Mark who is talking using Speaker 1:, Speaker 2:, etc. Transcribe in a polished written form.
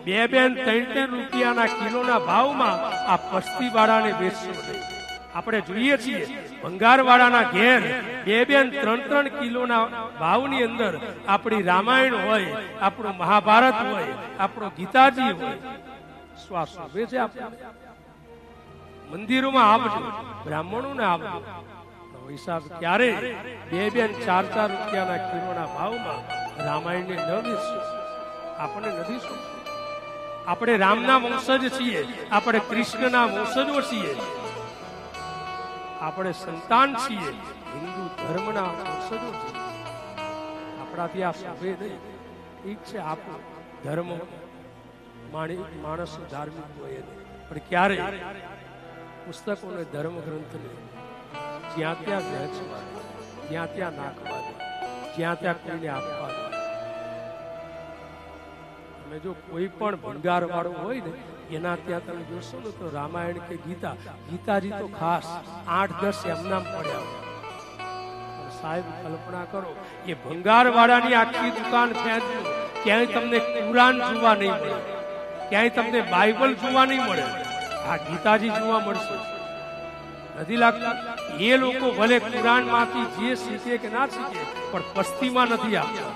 Speaker 1: 2-3 રૂપિયાના કિલોના ભાવમાં આ પસ્તી વાળાને વેચશો નહીં. આપણે જોઈએ છીએ ભંગાર વાળાના ઘેર 2-3 કિલોના ભાવની અંદર આપણી રામાયણ હોય, આપણું મહાભારત હોય, આપણો ગીતાજી હોય. શ્વાસ વેચે આપણે મંદિરોમાં આપજો, બ્રાહ્મણોને આપજો. હિસાબ ક્યારે 2-4 રૂપિયાના કિલોના ભાવમાં રામાયણને ન વેચશો. આપણને નથી શું? આપણે રામના વંશજ છીએ, આપણે કૃષ્ણના વંશજો છીએ, આપણે સંતાન છીએ, હિન્દુ ધર્મના વંશજો છીએ. આપણાથી આ શોભે નહીં. ઠીક છે, આપણો ધર્મ માણસ ધાર્મિક હોય નહીં, પણ ક્યારે પુસ્તકોને ધર્મ ગ્રંથને જ્યાં ત્યાં વહેંચવા, જ્યાં ત્યાં નાખવા દે, જ્યાં ત્યાં કોઈને આપવા દે. તમે જો કોઈ પણ ભંગાર વાળો હોય ને એના ત્યાં તમે જોશો ને તો રામાયણ કે ગીતાજી તો ખાસ 8-10 એમનામ પડ્યા. સાહેબ કલ્પના કરો, એ ભંગાર વાળાની આખી દુકાન ફેંચો, ક્યાંય તમને કુરાન જોવા નહીં મળે, ક્યાંય તમને બાઇબલ જોવા નહીં મળે. આ ગીતાજી જોવા મળશે. નથી લાગતું? એ લોકો ભલે કુરાન માંથી જે શીખે કે ના શીખે, પણ પસ્તીમાં નથી આપતા.